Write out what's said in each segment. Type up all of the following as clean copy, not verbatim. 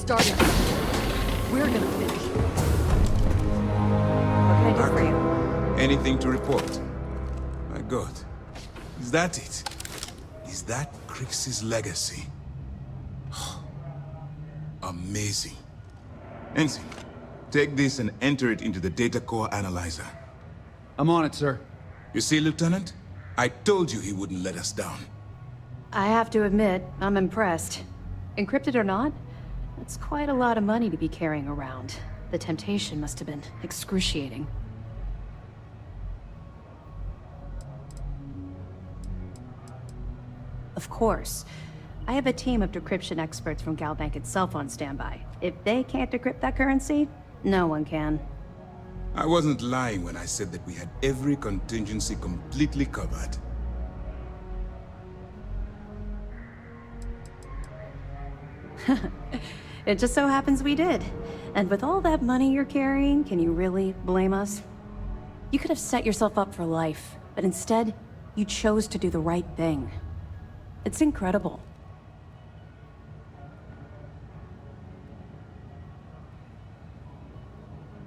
started. We're gonna finish. What can I do for you? Anything to report? My God. Is that it? Is that Crix's legacy? Amazing. Ensign, take this and enter it into the data core analyzer. I'm on it, sir. You see, Lieutenant? I told you he wouldn't let us down. I have to admit, I'm impressed. Encrypted or not, that's quite a lot of money to be carrying around. The temptation must have been excruciating. Of course. I have a team of decryption experts from Galbank itself on standby. If they can't decrypt that currency, no one can. I wasn't lying when I said that we had every contingency completely covered. It just so happens we did. And with all that money you're carrying, can you really blame us? You could have set yourself up for life, but instead, you chose to do the right thing. It's incredible.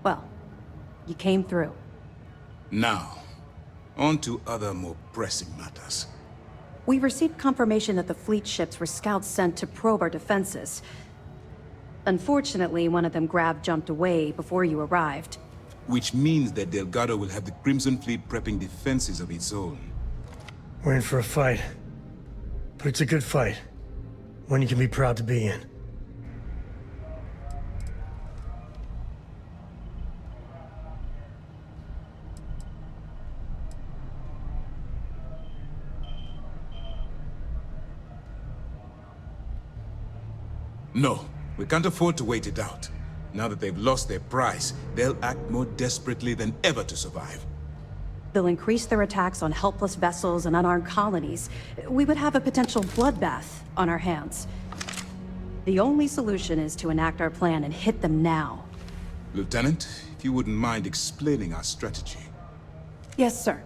Well, you came through. Now, on to other more pressing matters. We received confirmation that the fleet ships were scouts sent to probe our defenses. Unfortunately, one of them jumped away before you arrived. Which means that Delgado will have the Crimson Fleet prepping defenses of its own. We're in for a fight. But it's a good fight. One you can be proud to be in. No, we can't afford to wait it out. Now that they've lost their prize, they'll act more desperately than ever to survive. They'll increase their attacks on helpless vessels and unarmed colonies. We would have a potential bloodbath on our hands. The only solution is to enact our plan and hit them now. Lieutenant, if you wouldn't mind explaining our strategy. Yes, sir.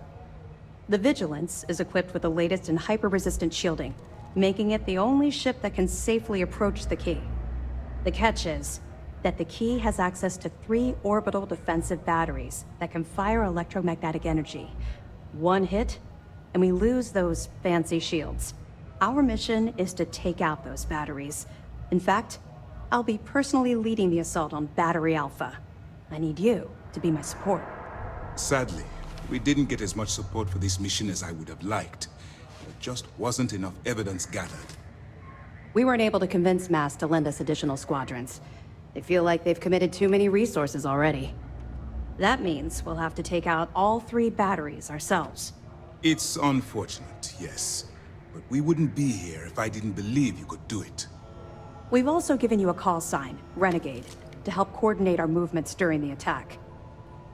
The Vigilance is equipped with the latest in hyper-resistant shielding, making it the only ship that can safely approach the key. The catch is that the key has access to 3 orbital defensive batteries that can fire electromagnetic energy. One hit, and we lose those fancy shields. Our mission is to take out those batteries. In fact, I'll be personally leading the assault on Battery Alpha. I need you to be my support. Sadly, we didn't get as much support for this mission as I would have liked. There just wasn't enough evidence gathered. We weren't able to convince MAS to lend us additional squadrons. They feel like they've committed too many resources already. That means we'll have to take out all 3 batteries ourselves. It's unfortunate, yes. But we wouldn't be here if I didn't believe you could do it. We've also given you a call sign, Renegade, to help coordinate our movements during the attack.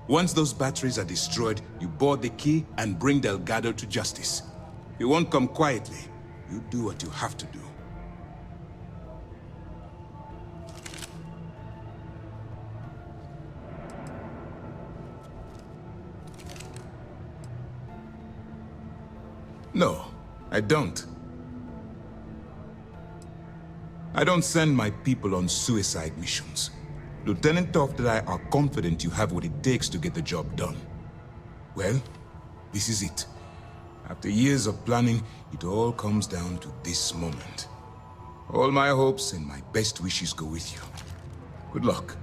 Once those batteries are destroyed, you board the key and bring Delgado to justice. You won't come quietly. You do what you have to do. No, I don't. I don't send my people on suicide missions. Lieutenant Tof and I are confident you have what it takes to get the job done. Well, this is it. After years of planning, it all comes down to this moment. All my hopes and my best wishes go with you. Good luck.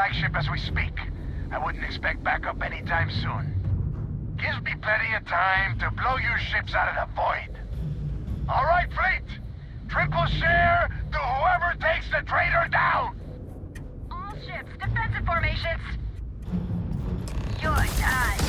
flagship as we speak. I wouldn't expect backup anytime soon. Gives me plenty of time to blow your ships out of the void. All right, fleet! Triple share to whoever takes the traitor down! All ships, defensive formations! You're done.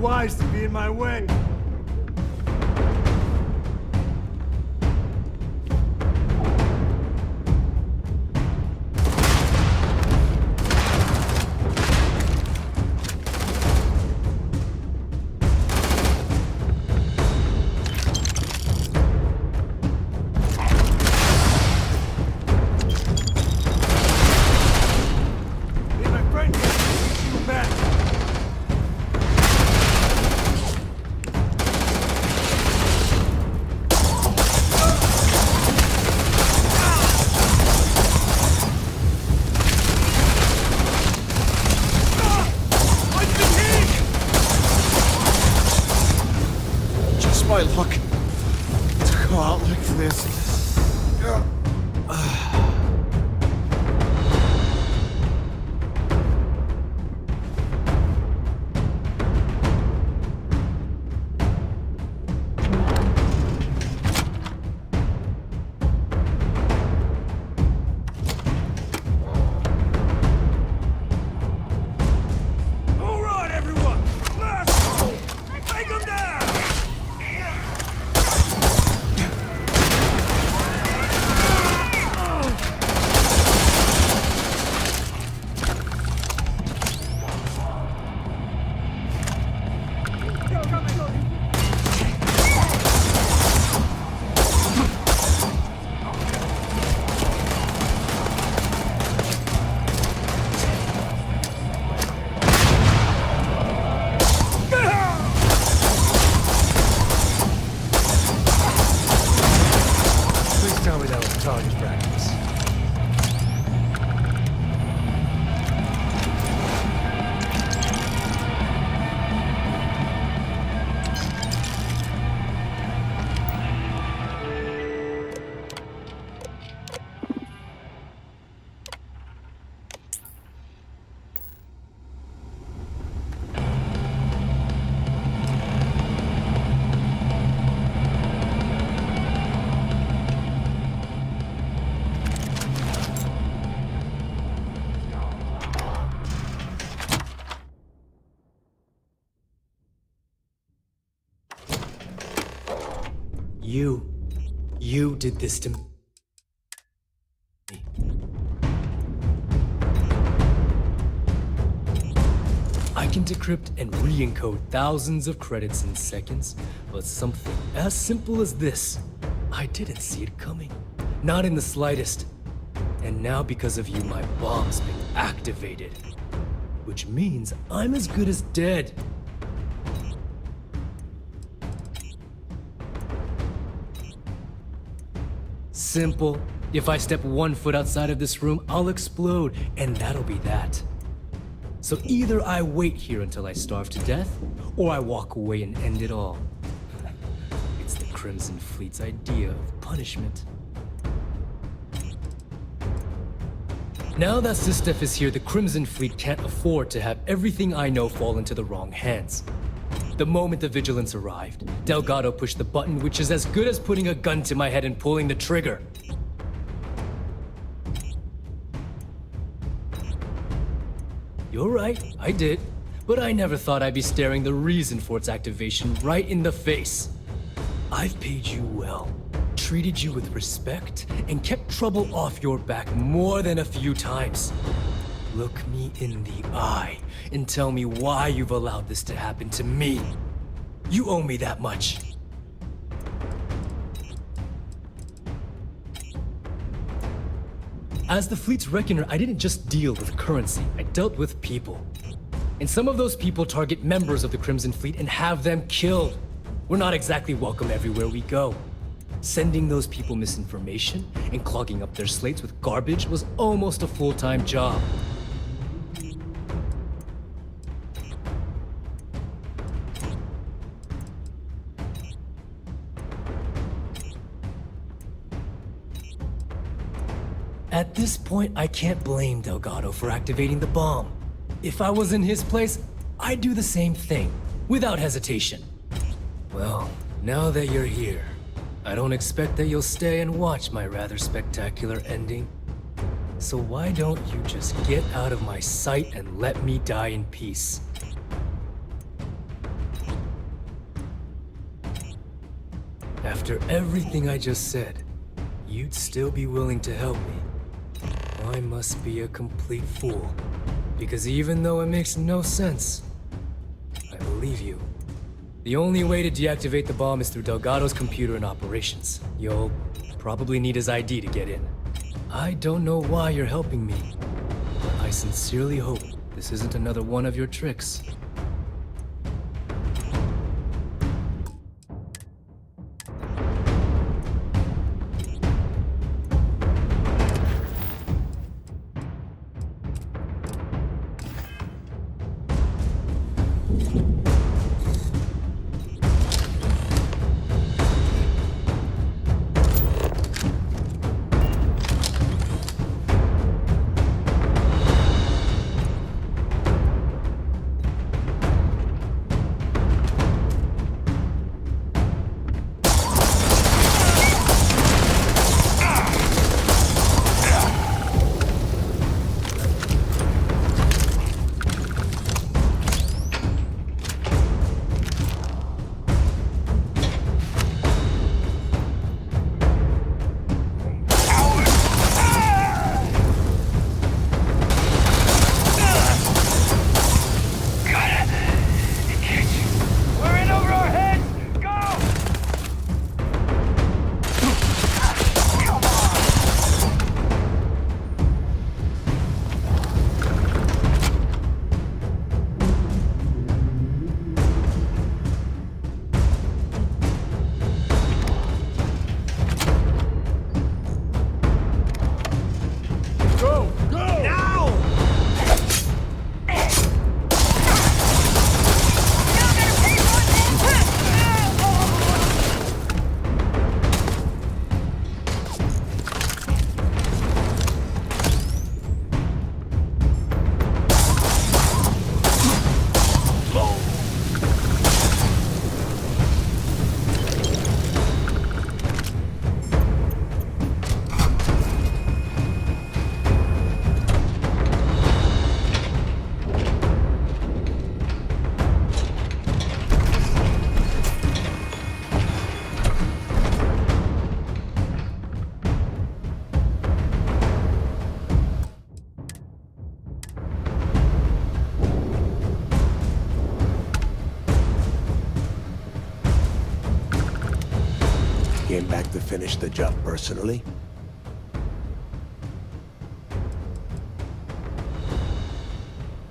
wise to be in my way. My luck to go out like this. All right, everyone! Let's go! Take them down! Please tell me that was target practice. You did this to me. I can decrypt and re-encode thousands of credits in seconds, but something as simple as this, I didn't see it coming. Not in the slightest. And now because of you, my bomb's been activated. Which means I'm as good as dead. Simple. If I step 1 foot outside of this room, I'll explode, and that'll be that. So either I wait here until I starve to death, or I walk away and end it all. It's the Crimson Fleet's idea of punishment. Now that Sistef is here, the Crimson Fleet can't afford to have everything I know fall into the wrong hands. The moment the Vigilance arrived, Delgado pushed the button, which is as good as putting a gun to my head and pulling the trigger. You're right, I did. But I never thought I'd be staring the reason for its activation right in the face. I've paid you well, treated you with respect, and kept trouble off your back more than a few times. Look me in the eye and tell me why you've allowed this to happen to me. You owe me that much. As the fleet's reckoner, I didn't just deal with currency, I dealt with people. And some of those people target members of the Crimson Fleet and have them killed. We're not exactly welcome everywhere we go. Sending those people misinformation and clogging up their slates with garbage was almost a full-time job. At this point, I can't blame Delgado for activating the bomb. If I was in his place, I'd do the same thing, without hesitation. Well, now that you're here, I don't expect that you'll stay and watch my rather spectacular ending. So why don't you just get out of my sight and let me die in peace? After everything I just said, you'd still be willing to help me. I must be a complete fool. Because even though it makes no sense, I believe you. The only way to deactivate the bomb is through Delgado's computer and operations. You'll probably need his ID to get in. I don't know why you're helping me, but I sincerely hope this isn't another one of your tricks. Came back to finish the job personally?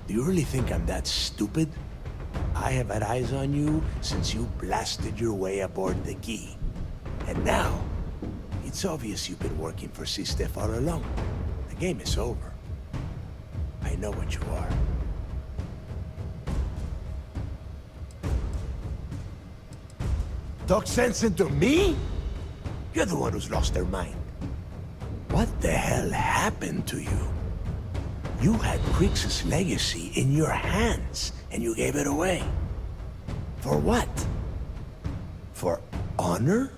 Do you really think I'm that stupid? I have had eyes on you since you blasted your way aboard the key. And now, it's obvious you've been working for C-Steph all along. The game is over. I know what you are. Talk sense into me? You're the one who's lost their mind. What the hell happened to you? You had Krix's legacy in your hands, and you gave it away. For what? For honor?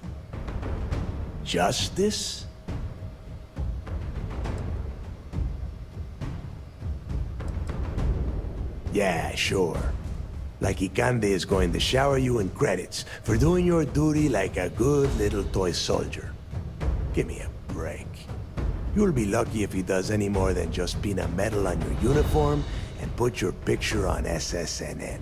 Justice? Yeah, sure. Like Ikande is going to shower you in credits for doing your duty like a good little toy soldier. Give me a break. You'll be lucky if he does any more than just pin a medal on your uniform and put your picture on SSNN.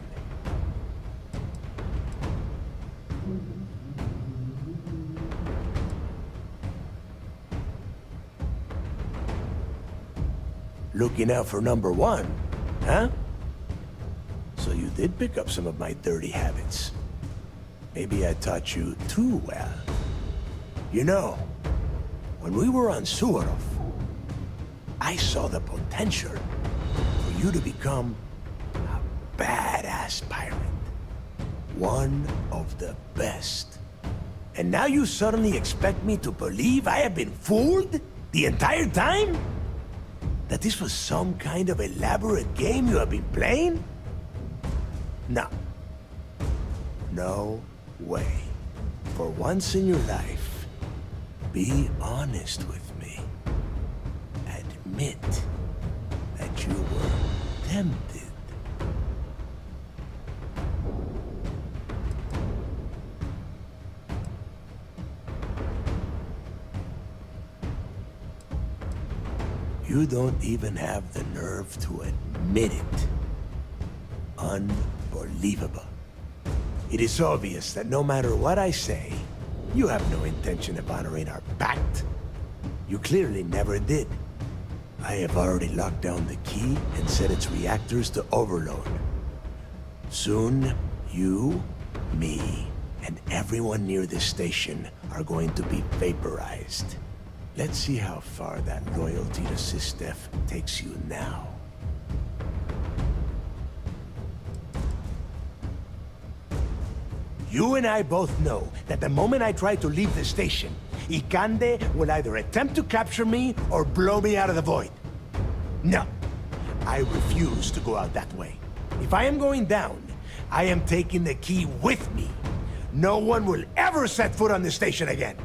Looking out for number one, huh? So you did pick up some of my dirty habits. Maybe I taught you too well. You know, when we were on Suarov, I saw the potential for you to become a badass pirate. One of the best. And now you suddenly expect me to believe I have been fooled the entire time? That this was some kind of elaborate game you have been playing? No. No way. For once in your life, be honest with me. Admit that you were tempted. You don't even have the nerve to admit it. Unbelievable. It is obvious that no matter what I say, you have no intention of honoring our pact. You clearly never did. I have already locked down the key and set its reactors to overload. Soon, you, me, and everyone near this station are going to be vaporized. Let's see how far that loyalty to Sistef takes you now. You and I both know that the moment I try to leave the station, Ikande will either attempt to capture me or blow me out of the void. No, I refuse to go out that way. If I am going down, I am taking the key with me. No one will ever set foot on the station again.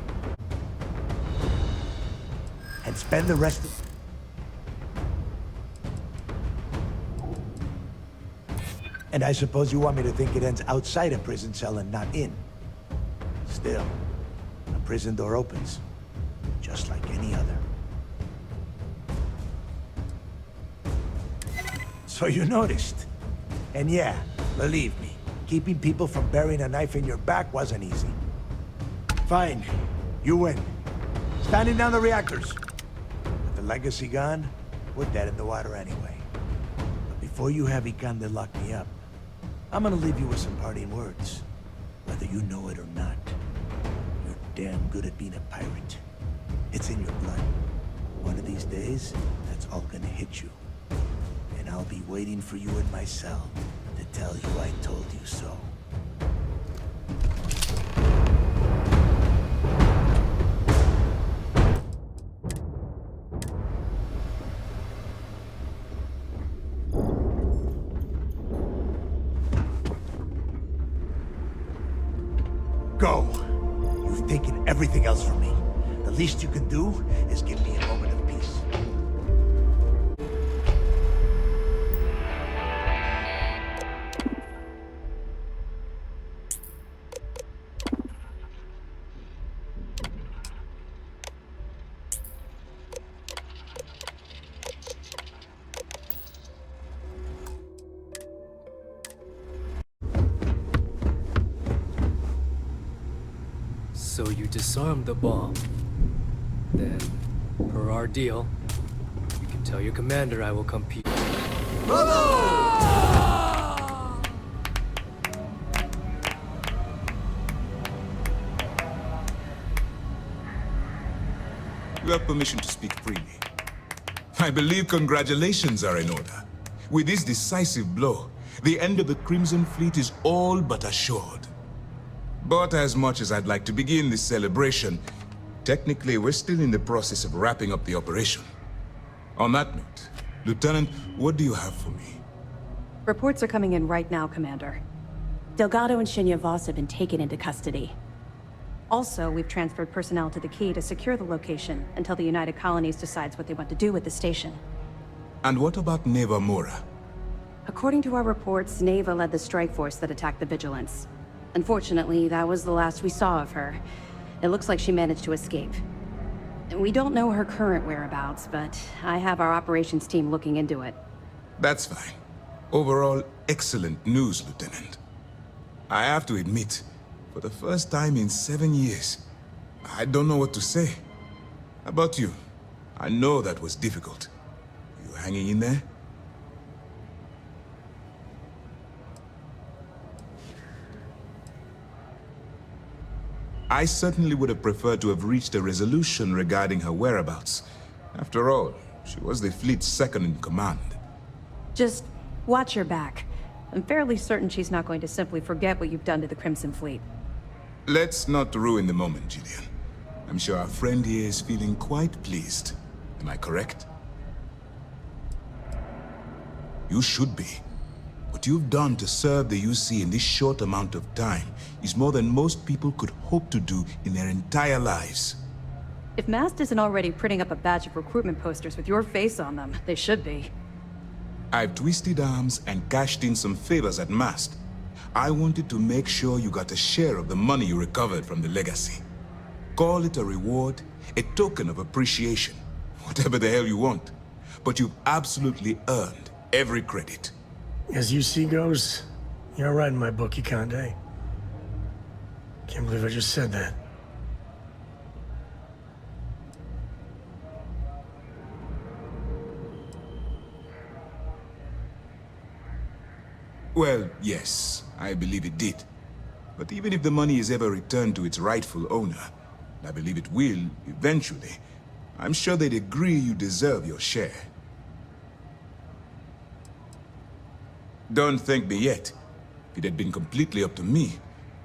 And spend the rest of... And I suppose you want me to think it ends outside a prison cell and not in. Still, a prison door opens, just like any other. So you noticed. And yeah, believe me, keeping people from burying a knife in your back wasn't easy. Fine, you win. Standing down the reactors. With the legacy gone, we're dead in the water anyway. But before you have Ikande lock me up, I'm gonna leave you with some parting words. Whether you know it or not, you're damn good at being a pirate. It's in your blood. One of these days, that's all gonna hit you. And I'll be waiting for you in my cell to tell you I told you so. Go! You've taken everything else from me. The least you can do is give me a moment of peace. So you disarmed the bomb. Then, per our deal, you can tell your commander I will come peek. You have permission to speak freely. I believe congratulations are in order. With this decisive blow, the end of the Crimson Fleet is all but assured. But as much as I'd like to begin this celebration, technically we're still in the process of wrapping up the operation. On that note, Lieutenant, what do you have for me? Reports are coming in right now, Commander. Delgado and Shinya Voss have been taken into custody. Also, we've transferred personnel to the Key to secure the location until the United Colonies decides what they want to do with the station. And what about Neva Mora? According to our reports, Neva led the strike force that attacked the Vigilance. Unfortunately, that was the last we saw of her. It looks like she managed to escape. We don't know her current whereabouts, but I have our operations team looking into it. That's fine. Overall, excellent news, Lieutenant. I have to admit, for the first time in 7 years, I don't know what to say. How about you? I know that was difficult. You hanging in there? I certainly would have preferred to have reached a resolution regarding her whereabouts. After all, she was the fleet's second in command. Just watch your back. I'm fairly certain she's not going to simply forget what you've done to the Crimson Fleet. Let's not ruin the moment, Gillian. I'm sure our friend here is feeling quite pleased. Am I correct? You should be. What you've done to serve the UC in this short amount of time is more than most people could hope to do in their entire lives. If Mast isn't already printing up a batch of recruitment posters with your face on them, they should be. I've twisted arms and cashed in some favors at Mast. I wanted to make sure you got a share of the money you recovered from the legacy. Call it a reward, a token of appreciation, whatever the hell you want. but you've absolutely earned every credit. As UC goes, you're all right in my book, Conde. Can't believe I just said that. Well, yes, I believe it did. But even if the money is ever returned to its rightful owner, and I believe it will, eventually, I'm sure they'd agree you deserve your share. Don't thank me yet. If it had been completely up to me,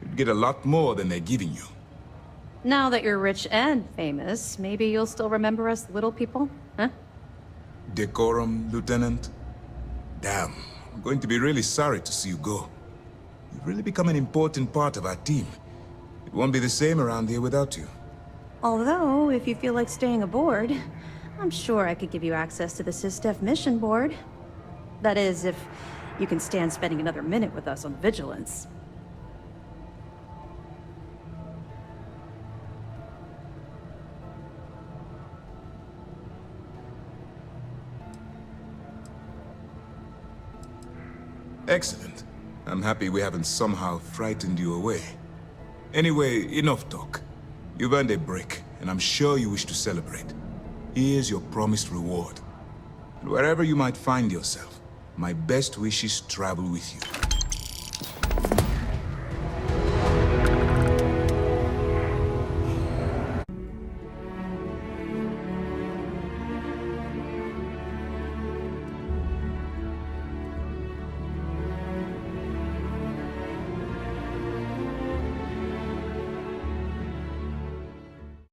you'd get a lot more than they're giving you. Now that you're rich and famous, maybe you'll still remember us little people, huh? Decorum, Lieutenant? Damn, I'm going to be really sorry to see you go. You've really become an important part of our team. It won't be the same around here without you. Although, if you feel like staying aboard, I'm sure I could give you access to the SysDef mission board. That is, if you can stand spending another minute with us on Vigilance. Excellent. I'm happy we haven't somehow frightened you away. Anyway, enough talk. You've earned a break, and I'm sure you wish to celebrate. Here's your promised reward. And wherever you might find yourself, my best wishes travel with you.